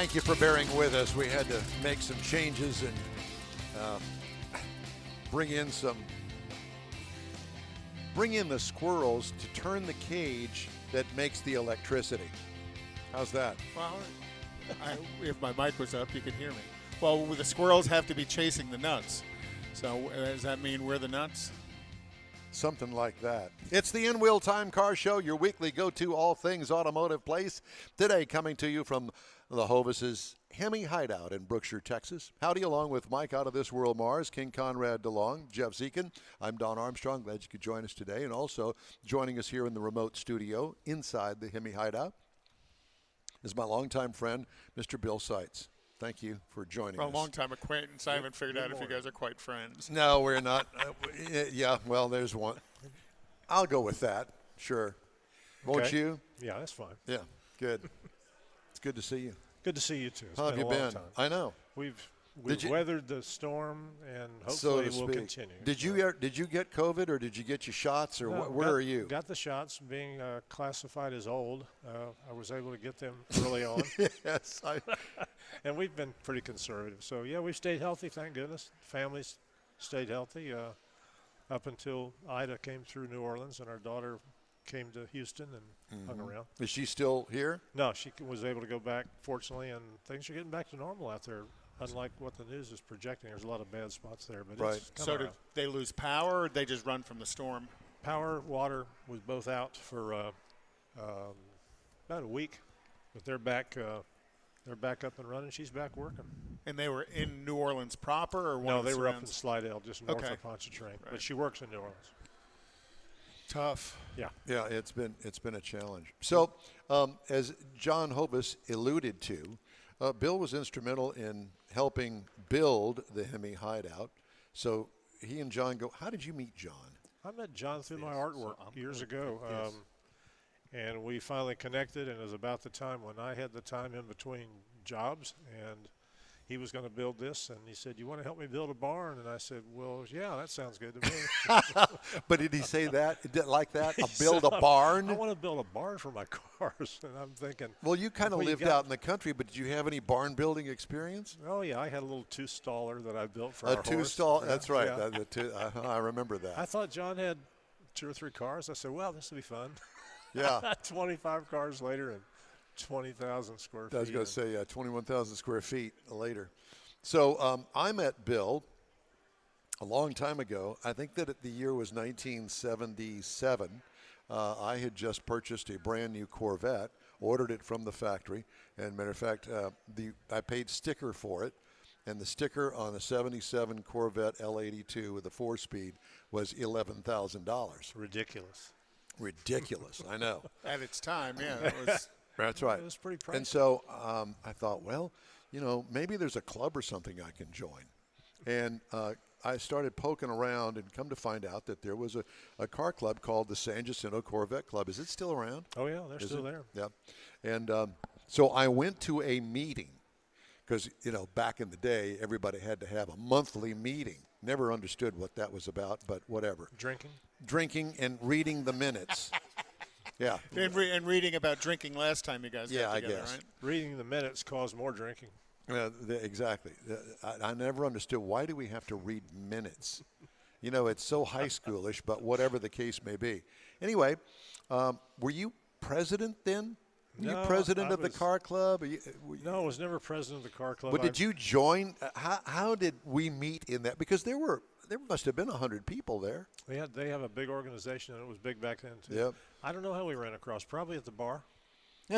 Thank you for bearing with us. We had to make some changes and bring in the squirrels to turn the cage that makes the electricity. How's that? Well, if my mic was up, you could hear me. Well, the squirrels have to be chasing the nuts. So does that mean we're the nuts? Something like that. It's the In Wheel Time Car Show, your weekly go-to all things automotive place. Today coming to you from the Hovis' HEMI Hideout in Brookshire, Texas. Howdy, along with Mike out of this world Mars, King Conrad DeLong, Jeff Zekin. I'm Don Armstrong. Glad you could join us today. And also joining us here in the remote studio inside the HEMI Hideout is my longtime friend, Mr. Bill Sietz. Thank you for joining us. A long-time acquaintance. I haven't figured out if you guys are quite friends. No, we're not. Yeah, well, there's one. I'll go with that. Sure. Won't Okay. you? Yeah, that's fine. Yeah, good. It's good to see you. Good to see you too. It's How have been you a long been? time. I know. We've Did you- weathered the storm, and So hopefully to we'll speak. continue. Did you get COVID, or did you get your shots, or No, where are you? Got the shots. Being classified as old, I was able to get them early on, Yes. and we've been pretty conservative. So yeah, we've stayed healthy. Thank goodness. Families stayed healthy up until Ida came through New Orleans, and our daughter came to Houston and hung around. Is she still here? No, she was able to go back, fortunately, and things are getting back to normal out there. Unlike what the news is projecting, there's a lot of bad spots there. But Right. it's So coming did around. they lose power, or did they just run from the storm? Power, water was both out for about a week, but they're back. They're back up and running. She's back working. And they were in New Orleans proper, or one No, of the they were up in surrounds? Slidell, just north Okay. of Pontchartrain. Right. But she works in New Orleans. Tough. Yeah. Yeah, it's been a challenge. So, as John Hovis alluded to, Bill was instrumental in helping build the HEMI Hideout. So he and John go. How did you meet John? I met John through my artwork years ago, and we finally connected. And it was about the time when I had the time in between jobs, and he was going to build this. And he said, "You want to help me build a barn?" And I said, "Well, yeah, that sounds good to me." But did he say that like that? He Build said, a barn? I want to build a barn for my cars. And I'm thinking, Well, you kind of Well, you lived got- out in the country, but did you have any barn building experience? oh yeah, I had a little two-staller that I built for A our horse. two-stall. Yeah, That's right. yeah. I remember that. I thought John had 2 or 3 cars. I said, well, this will be fun. Yeah. 25 cars later and 20,000 square feet. I was going to say 21,000 square feet later. So I met Bill a long time ago. I think that the year was 1977. I had just purchased a brand new Corvette, ordered it from the factory, and matter of fact, I paid sticker for it, and the sticker on a 77 Corvette L82 with a 4-speed was $11,000. Ridiculous. Ridiculous, I know. At its time, yeah. It was, That's right. It was pretty pricey. And so I thought, well, maybe there's a club or something I can join. And I started poking around and come to find out that there was a car club called the San Jacinto Corvette Club. Is it still around? Oh, yeah, they're Is still it? there. Yeah. And so I went to a meeting because, back in the day, everybody had to have a monthly meeting. Never understood what that was about, but whatever. Drinking and reading the minutes. Yeah. and reading about drinking last time you guys Yeah, got I together, guess. right? Reading the minutes caused more drinking. Exactly. I never understood, why do we have to read minutes? It's so high schoolish, but whatever the case may be. Anyway, were you president then? Were you No, president I of the was- car club? No, I was never president of the car club. But did you join? How did we meet in that? Because there must have been 100 people there. They have a big organization, and it was big back then, too. Yep. I don't know how we ran across. Probably at the bar.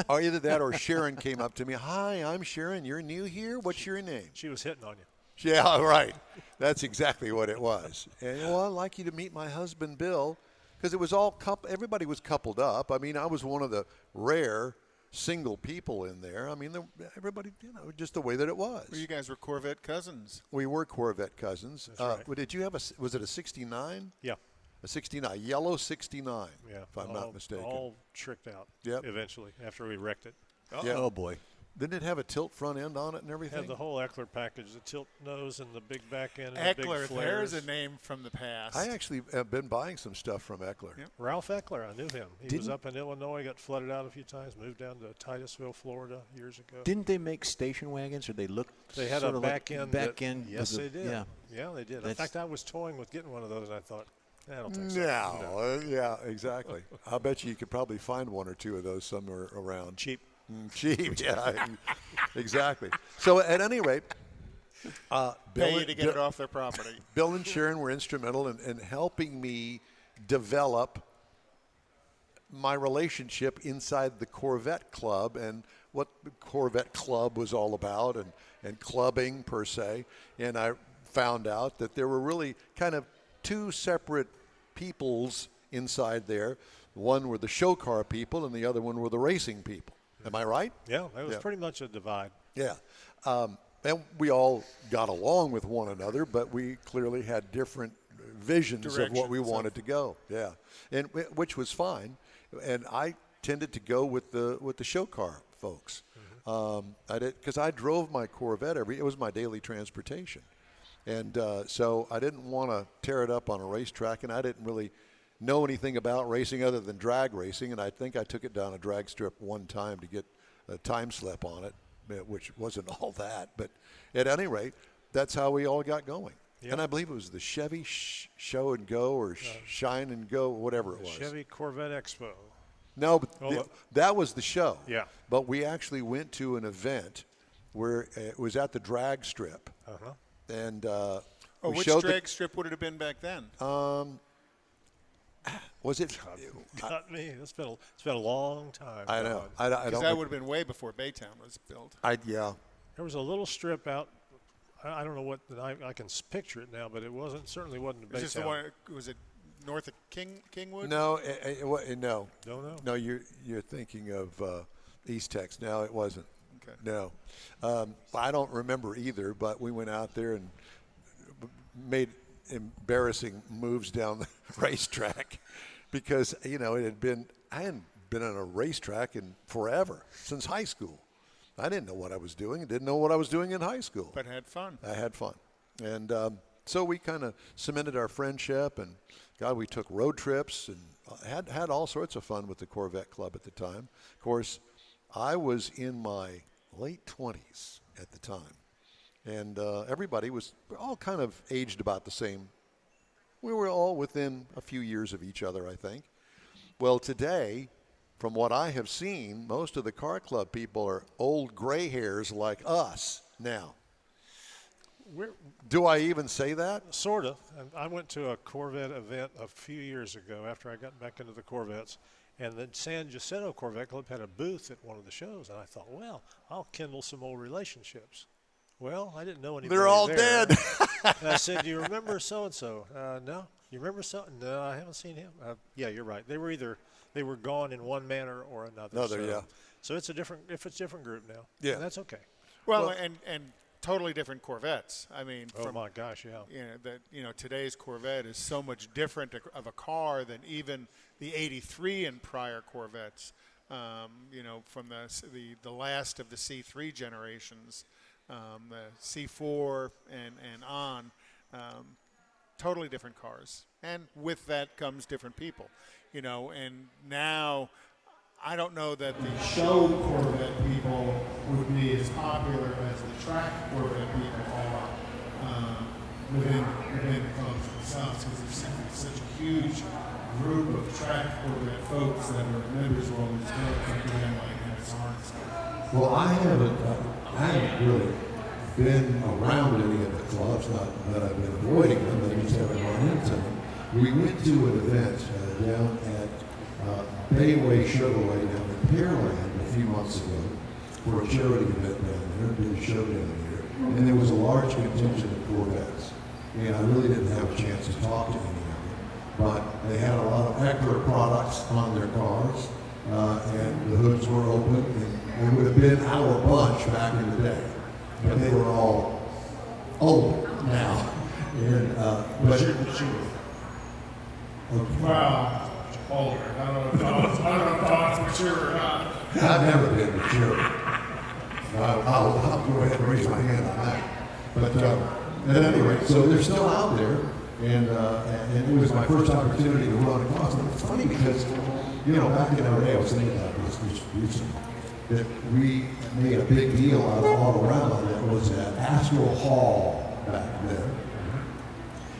Or either that or Sharon came up to me. Hi, I'm Sharon. You're new here? What's your name? She was hitting on you. Yeah, right. That's exactly what it was. And I'd like you to meet my husband, Bill, because it was all everybody was coupled up. I mean, I was one of the rare single people in there. I mean, everybody, just the way that it was. Well, you guys were Corvette cousins. We were Corvette cousins. That's right. Did you have was it a 69? Yeah. A 69, yellow 69, Yeah. if I'm not mistaken. All tricked out Yep. eventually after we wrecked it. Yeah. Oh, boy. Didn't it have a tilt front end on it and everything? Had the whole Eckler package, the tilt nose and the big back end and the big Eckler, flares. there's a name from the past. I actually have been buying some stuff from Eckler. Yep. Ralph Eckler, I knew him. He was up in Illinois, got flooded out a few times, moved down to Titusville, Florida years ago. Didn't they make station wagons, or they looked? They had sort a of back like end. Back end. Yes, they did. Yeah. Yeah, they did. In fact, I was toying with getting one of those, and I thought, I don't think so. No, yeah, exactly. I bet you could probably find one or two of those somewhere around. Cheap. Cheap, yeah, exactly. So at any rate, Pay you to get it off their property. Bill and Sharon were instrumental in helping me develop my relationship inside the Corvette Club and what the Corvette Club was all about and clubbing per se. And I found out that there were really kind of two separate peoples inside there. One were the show car people and the other one were the racing people. Am I right? Yeah, that was pretty much a divide. Yeah. And we all got along with one another, but we clearly had different visions of what we wanted to go. Yeah. And which was fine. And I tended to go with the show car folks. I did, because I drove my Corvette it was my daily transportation. And so I didn't want to tear it up on a racetrack, and I didn't really know anything about racing other than drag racing, and I think I took it down a drag strip one time to get a time slip on it, which wasn't all that. But at any rate, that's how we all got going. Yep. And I believe it was the Chevy Show and Go or Shine and Go, whatever it was. Chevy Corvette Expo. No, but that was the show. Yeah. But we actually went to an event where it was at the drag strip. Uh-huh. And which drag strip would it have been back then? Was it? Got me. It's been a long time. I know. I don't. That would have been way before Baytown was built. Yeah. There was a little strip out. I don't know what I can picture it now, but it certainly wasn't Baytown. Is this the one? Was it north of Kingwood? No, no. Don't know. No, you're thinking of East Tex. No, it wasn't. Okay. No, I don't remember either. But we went out there and made embarrassing moves down the racetrack because I hadn't been on a racetrack in forever, since high school. I didn't know what I was doing. Didn't know what I was doing in high school. But had fun. I had fun. And so we kind of cemented our friendship, and God, we took road trips and had all sorts of fun with the Corvette Club at the time. Of course, I was in my late 20s at the time. And everybody was all kind of aged about the same. We were all within a few years of each other, I think. Well, today, from what I have seen, most of the car club people are old gray hairs like us now. Do I even say that? Sort of. And I went to a Corvette event a few years ago after I got back into the Corvettes. And the San Jacinto Corvette Club had a booth at one of the shows. And I thought, well, I'll kindle some old relationships. Well, I didn't know anybody. They're all there. dead. And I said, do you remember so-and-so? No. You remember so? No, I haven't seen him. Yeah, you're right. They were gone in one manner or another. So it's a different group now. Yeah. And that's okay. Well, and totally different Corvettes. I mean, my gosh, yeah. Today's Corvette is so much different of a car than even the '83 and prior Corvettes. From the last of the C3 generations. The C4 and on, totally different cars. And with that comes different people, and now I don't know that the show Corvette people would be as popular as the track Corvette people are within the clubs themselves, because there's such a huge group of track Corvette folks that are members of all these clubs, like SRs. Well, I haven't really been around any of the clubs, not that I've been avoiding them, but I just haven't run into them. We went to an event down at Bayway Chevrolet down in Pearland a few months ago for a charity event down there, did a show down there, and there was a large contingent of Corvettes. And I really didn't have a chance to talk to any of them, but they had a lot of Eckler products on their cars, and the hoods were open, and it would have been our bunch back in the day. But they were all old now. And, Wow. Older. I don't know if Don's mature or not. I've never been mature. I'll go ahead and raise my hand on that. But at any rate, so they're still out there, and it was my first opportunity to run across them. It's funny because, you know, back in our day, I was thinking about this distribution, that we made a big deal out of Autorama that was at Astro Hall back then.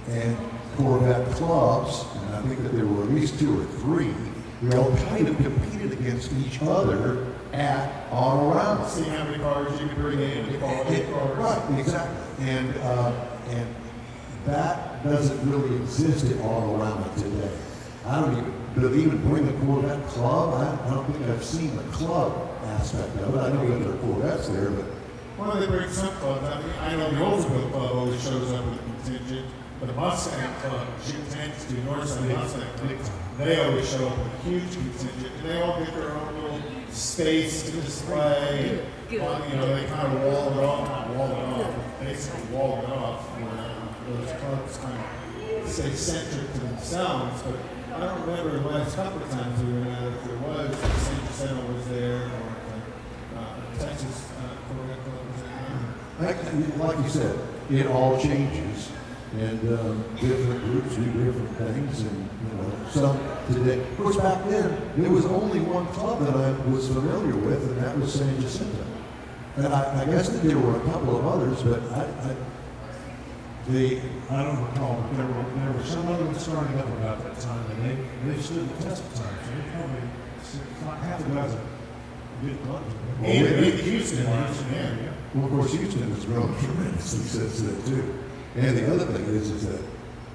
And Corvette clubs, and I think that there were at least 2 or 3, we all kind of competed against each other at Autorama. See how many cars you can bring in. Right, exactly. And that doesn't really exist at Autorama today. I don't even bring a Corvette club. I don't think I've seen the club aspect of it. I know that there are Corvettes there, but. Well, they bring some clubs. I know the Oldsmobile Club always shows up with a contingent, but the Mustang Club, tends to Northside Mustang Club, they always show up with a huge contingent. And they all get their own little space to display. You know, they kind of wall it off, basically wall it off. Those clubs kind of stay centric to themselves, but I don't remember the last couple of times we were at it, if there was, the Central Center was there, or Texas Corvette Club was there. Like you said, it all changes, and different groups do different things, and you know, some today. Of course, back then there was only one club that I was familiar with, and that was San Jacinto. And I guess that there were a couple of others, but I don't recall, but there were some other ones starting up about that time, and they stood the test of time. So they probably half the guys are good clubs. And Houston, yeah. Well, of course, Houston has grown tremendously since then too. And the other thing is that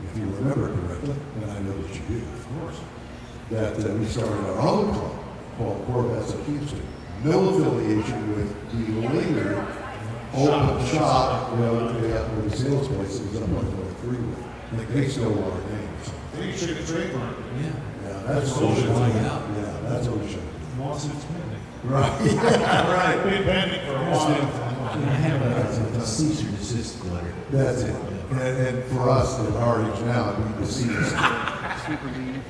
if you remember correctly, and I know that you do, of course, that we started our own club called Corvettes of Houston. No affiliation with the later open shop, you know, where the sales place was up on 23 with. Like they stole our names. They should have trademarked it. Yeah, that's what we should have. Yeah, that's what we should have. Lawsuits pending. Right. Yeah, right. Been pending for a while. I have a cease or desist letter. That's it. And for us at our age now, it'd be deceased.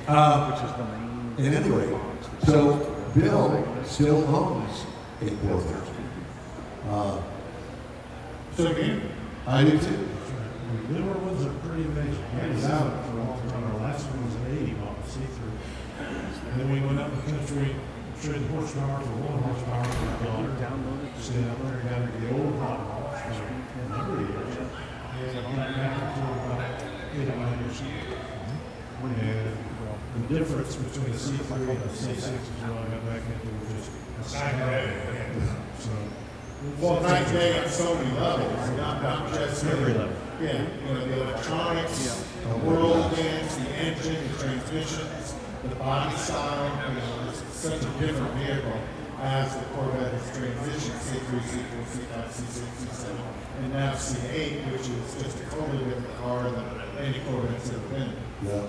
At any rate, so Bill still owns a Corvette. So again, I do too. The newer ones are pretty amazing. I was out for a long time. Our last one was an 80 model C3. And then we went out in the country, traded horsepower for 1 horsepower for a dollar. Stayed out there and got into the old hot rods for a number of years. And I went back until about 8 or 9 years ago. And the difference between the C3 and the C6 is when I got back into just a So, well, night and day on so many levels, not just every level. Yeah, you know, the electronics, the world dance, the engine, the transmissions, the body style, you know, it's such a different vehicle as the Corvette has transitioned C3, C4, C5, C6, C7, and now C8, which is just a totally different car than any Corvette's ever been. Yeah.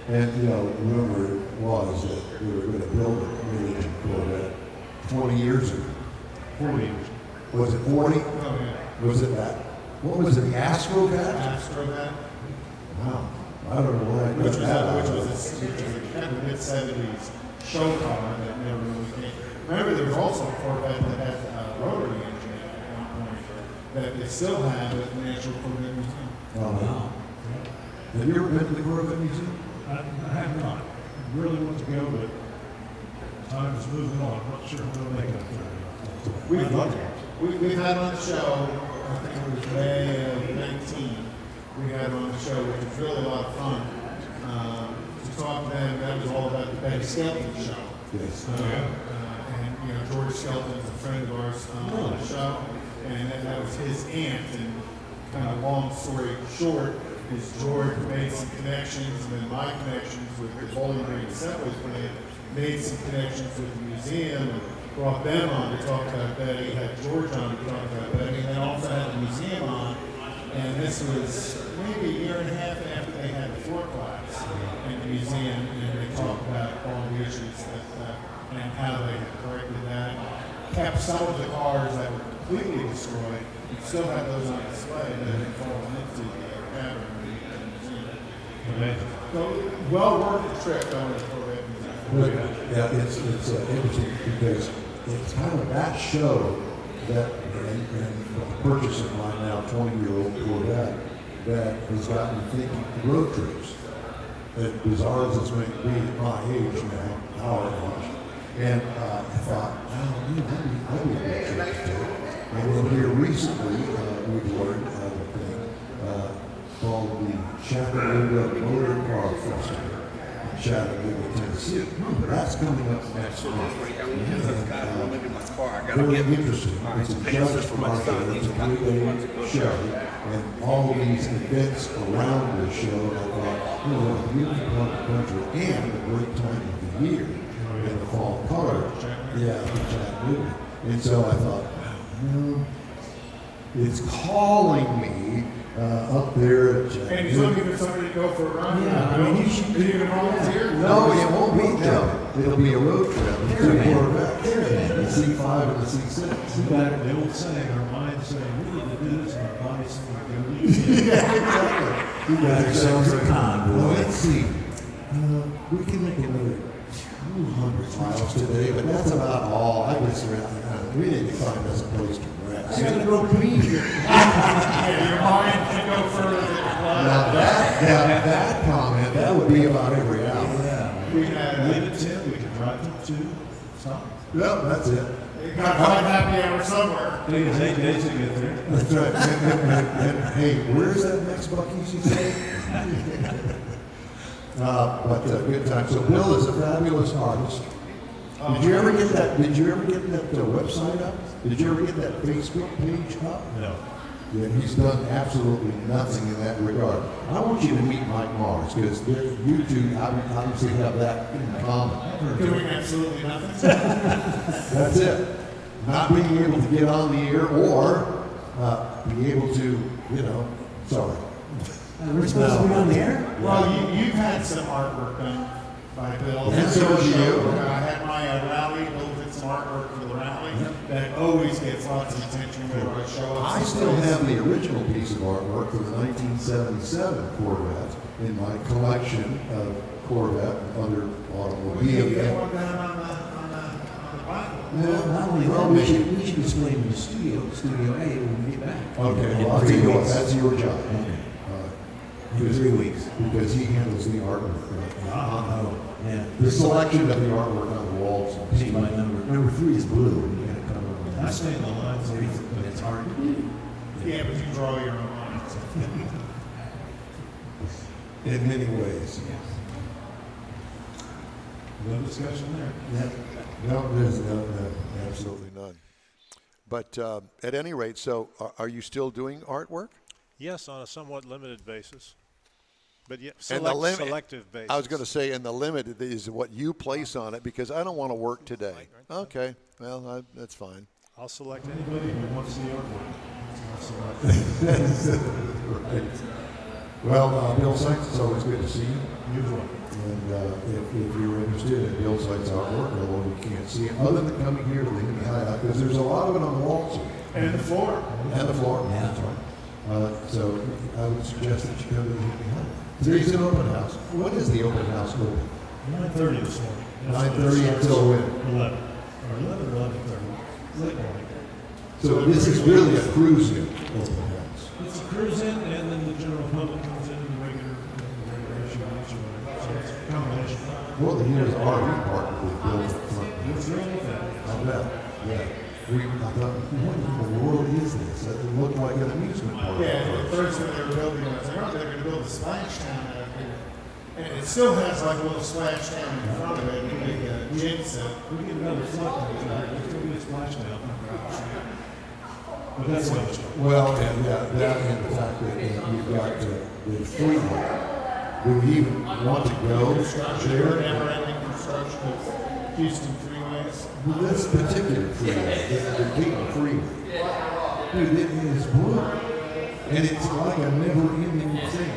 And, you know, rumor was that we were going to build a miniature Corvette 20 years ago. 40 years. Was it 40? Oh, yeah. Was it that? What was it, the Astrovet? Astrovet, Wow. I don't know where I which got was that a, out which of. was a kind of mid-70s show car that never really came. Remember, there was also a Corvette that had a rotary engine at one point that they still have at the National Corvette Museum. Oh, wow. Have you ever been to the Corvette Museum? I have not. Really want to go, but time is moving on. I'm not sure I'm going to make it up there. We've had on the show, I think it was May of 19, we had on the show, which was really a lot of fun. To talk to them, that was all about the Betty Skelton show. Yes. And, you know, George Skelton is a friend of ours on the show, and that was his aunt. And kind of long story short, is George made some connections, and then my connections with the Bowling Green Assembly Plant made some connections with the museum, and brought them on to talk about Betty, had George on to talk about Betty, and then also had the museum on. And this was maybe a year and a half after they had the floor class in the museum, and they talked about all the issues that, and how they had corrected that. Kept some of the cars that were completely destroyed, and still had those on display that had fallen into the cavern of the museum. Amazing. So, well worth the trip going to the Corvette Museum. Yeah, it's interesting because it's kind of that show that and purchasing my now 20-year-old Corvette that has got me thinking road trips. As bizarre as it's going to be at my age now, our age. And I thought, wow, that'd be a good trip to do. And then here recently, we've learned of a thing called the Chattanooga Motor Car Festival in Chattanooga, Tennessee. That's coming up next month. Very interesting. It's a judge market. It's a 3-day show. And all these events around the show, I thought, what a beautiful part of the country and a great time of the year in the fall color. Yeah, in Chattanooga. And so I thought, it's calling me up there at Chattanooga. And he's looking for somebody to go for a run. Yeah, I mean, are you going to volunteer? No, it won't be no. It'll be a road trip. Two Corvettes. The C5 and the C6. You got the old saying, our minds say, we need to do this, and our bodies say, Yeah, exactly. You got yourselves a con, Well, boy. let's see. We can make another 200 miles today, but that's about all. I just we need to find us a place to rest. I'm gonna go pee. Yeah, your mind can go further than your blood. Now that comment, that would be about every hour. yeah. We had, Leave at 10, we can drive to 2, stop. Yep, that's it. got five happy hour somewhere. Take us 8 days to get there. That's right. And hey, where's that next Buc-ee's you say? But good time. So Bill is a fabulous artist. Did you ever get that? Did you ever get that website up? Did you ever get that Facebook page up? No. Yeah, he's done absolutely nothing in that regard. I want you to meet Mike Mars because you two obviously have that in common. Doing absolutely nothing. That's it. Not being able to get on the air or be able to, sorry. We're supposed to be on the air? Well, you've had some artwork done by Bill. And so have you. I had my rally. Bill did some artwork for the rally that always gets lots of attention whenever I show up. I still have the original piece of artwork for the 1977 Corvette in my collection of Corvette and other We can get automobiles. one down on the platform. Not only that, we should display them in the studio A, when we get back. Okay, well, I'll tell you what, that's your job. Okay. For 3 weeks. Because he handles the artwork. Oh, yeah. The selection of the artwork on the walls. See my number. Number 3 is blue. You gotta come up with I stay in the lines, but it's hard to do. Yeah, but you draw your own lines. In many ways. No discussion there. No, there's no. Absolutely none. But at any rate, so are you still doing artwork? Yes, on a somewhat limited basis. But yeah, And the limit- selective basis. I was going to say, and the limit is what you place on it because I don't want to work today. Okay, well, that's fine. I'll select any. Anybody who wants the artwork. That's all right. Right. Well, Bill Sietz, it's always good to see you. You as well. And if you're interested in Bill Sietz' artwork, although we can't see it, other than coming here to the HEMI Hideout, because there's a lot of it on the walls here. And the floor. And the floor. Yeah. That's right. So I would suggest that you go to the HEMI Hideout. Today's an open house. When is the open house open? 9:30 this morning. 9:30 until when? 11. Or 11 or 11:30. Late morning. So this is really a cruising open house. It's a cruise in, and then the general public comes in the regular issue or whatever. So it's a combination. Well, here's the RV park that we built up front. We're thrilled with that. I bet. Yeah. I thought, what in the world is this? It looked like an amusement park. Yeah, the first thing they were building was, they're going to build a splash town out here. And it still has like a little splash town in front of it, a big gym set. We get another flood in there. It's going to be a splash down. But that's another story. Well, and that and the fact that you've got the freeway. Do we even want to go there? Never-ending construction of Houston freeways. This particular freeway, the big freeway, dude, it is blue. And it's like a never-ending thing.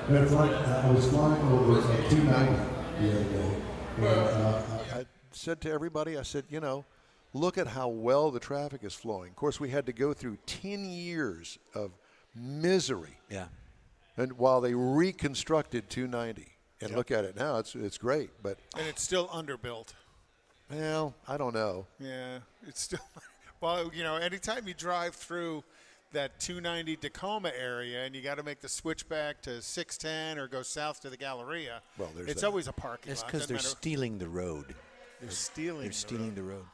Matter of fact, I was flying over 290 the other day. And, I said to everybody, I said, look at how well the traffic is flowing. Of course, we had to go through 10 years of misery. Yeah. And while they reconstructed 290, and look at it now, it's great. But And it's still underbuilt. well, I don't know. Yeah, it's still. Well, anytime you drive through that 290 Tacoma area and you got to make the switch back to 610 or go south to the Galleria, Well, there's it's that. always a parking That's lot. because Doesn't they're matter- stealing the road. They're stealing. They're stealing the road.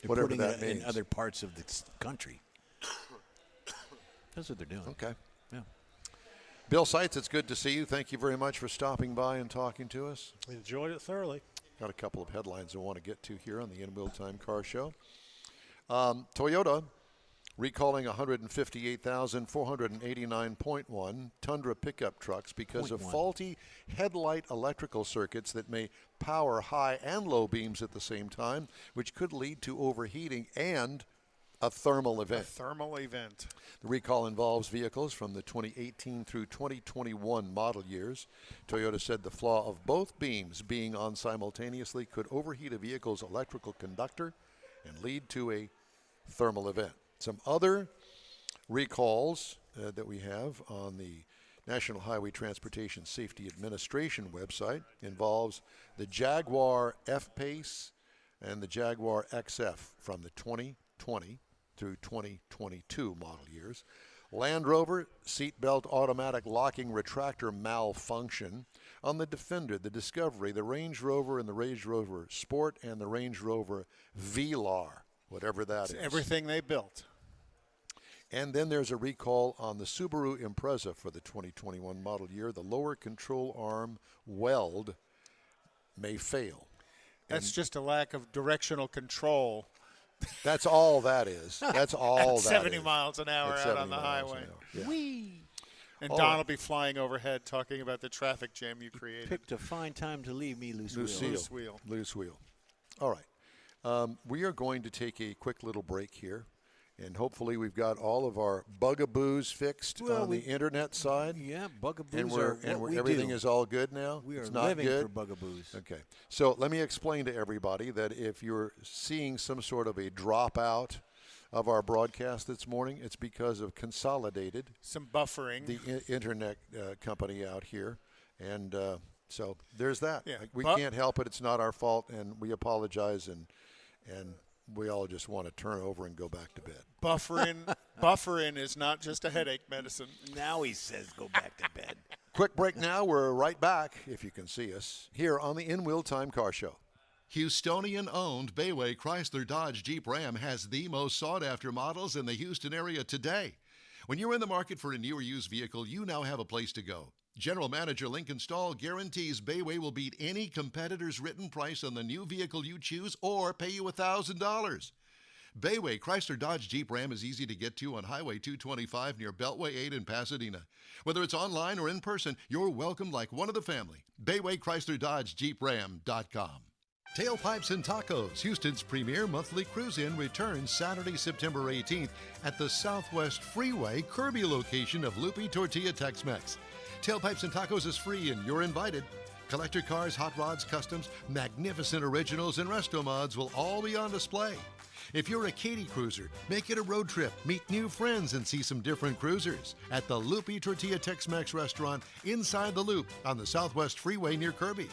They're Whatever putting that it in means. other parts of the country. That's what they're doing. Okay. Yeah. Bill Sietz, it's good to see you. Thank you very much for stopping by and talking to us. Enjoyed it thoroughly. Got a couple of headlines I want to get to here on the In Wheel Time Car Show. Toyota recalling 158,489.1 Tundra pickup trucks because of 0.1. faulty headlight electrical circuits that may power high and low beams at the same time, which could lead to overheating and a thermal event. Thermal event. The recall involves vehicles from the 2018 through 2021 model years. Toyota said the flaw of both beams being on simultaneously could overheat a vehicle's electrical conductor and lead to a thermal event. Some other recalls that we have on the National Highway Transportation Safety Administration website involves the Jaguar F-Pace and the Jaguar XF from the 2020 through 2022 model years. Land Rover seatbelt automatic locking retractor malfunction on the Defender, the Discovery, the Range Rover, and the Range Rover Sport, and the Range Rover Velar, whatever that It's is. everything they built. And then there's a recall on the Subaru Impreza for the 2021 model year. The lower control arm weld may fail. That's just a lack of directional control. That's all that is. That's all At that 70 is. miles an hour At out on 70 the miles highway. an hour. Yeah. Whee! And All Don right. will be flying overhead talking about the traffic jam you created. Picked a fine time to leave me loose Loose wheel. Loose wheel. Loose wheel. All right. We are going to take a quick little break here, and hopefully we've got all of our bugaboos fixed Well, on the internet side. Yeah, bugaboos And are what we everything do. is all good now. We are it's not living good. for bugaboos. Okay. So let me explain to everybody that if you're seeing some sort of a dropout of our broadcast this morning, it's because of Consolidated, Some buffering. the internet company out here. And so there's that. Yeah, We but- can't help it. It's not our fault, and we apologize, and we all just want to turn over and go back to bed. Buffering is not just a headache medicine. Now he says go back to bed. Quick break now. We're right back, if you can see us, here on the In Wheel Time Car Show. Houstonian-owned Bayway Chrysler Dodge Jeep Ram has the most sought-after models in the Houston area today. When you're in the market for a new or used vehicle, you now have a place to go. General Manager Lincoln Stahl guarantees Bayway will beat any competitor's written price on the new vehicle you choose or pay you $1,000. Bayway Chrysler Dodge Jeep Ram is easy to get to on Highway 225 near Beltway 8 in Pasadena. Whether it's online or in person, you're welcome like one of the family. Bayway Chrysler Dodge Jeep Ram.com. Tailpipes and Tacos, Houston's premier monthly cruise-in, returns Saturday, September 18th at the Southwest Freeway Kirby location of Loopy Tortilla Tex-Mex. Tailpipes and Tacos is free and you're invited. Collector cars, hot rods, customs, magnificent originals, and resto mods will all be on display. If you're a Katy cruiser, make it a road trip, meet new friends, and see some different cruisers at the Loopy Tortilla Tex-Mex restaurant inside the Loop on the Southwest Freeway near Kirby.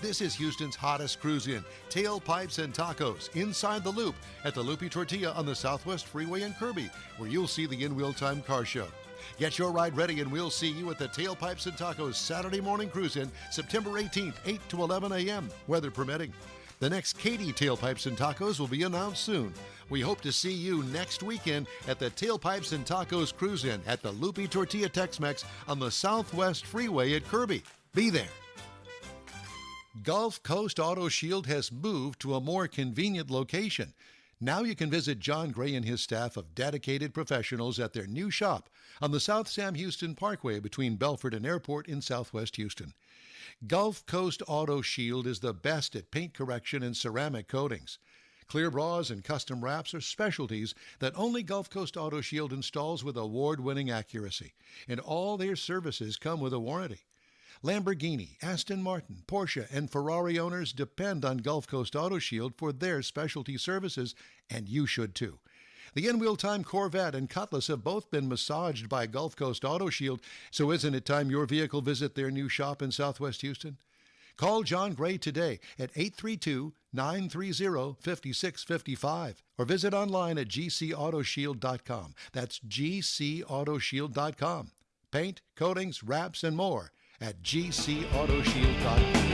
This is Houston's hottest cruise-in, Tailpipes and Tacos, inside the Loop at the Loopy Tortilla on the Southwest Freeway in Kirby, where you'll see the In Wheel Time Car Show. Get your ride ready and we'll see you at the Tailpipes and Tacos Saturday morning cruise-in, September 18th, 8 to 11 a.m., weather permitting. The next Katy Tailpipes and Tacos will be announced soon. We hope to see you next weekend at the Tailpipes and Tacos Cruise-In at the Loopy Tortilla Tex-Mex on the Southwest Freeway at Kirby. Be there. Gulf Coast Auto Shield has moved to a more convenient location. Now you can visit John Gray and his staff of dedicated professionals at their new shop on the South Sam Houston Parkway between Belford and Airport in Southwest Houston. Gulf Coast Auto Shield is the best at paint correction and ceramic coatings. Clear bras and custom wraps are specialties that only Gulf Coast Auto Shield installs with award-winning accuracy, and all their services come with a warranty. Lamborghini, Aston Martin, Porsche, and Ferrari owners depend on Gulf Coast Auto Shield for their specialty services, and you should too. The in-wheel time Corvette and Cutlass have both been massaged by Gulf Coast Auto Shield, so isn't it time your vehicle visit their new shop in Southwest Houston? Call John Gray today at 832-930-5655 or visit online at gcautoshield.com. That's gcautoshield.com. Paint, coatings, wraps, and more at gcautoshield.com.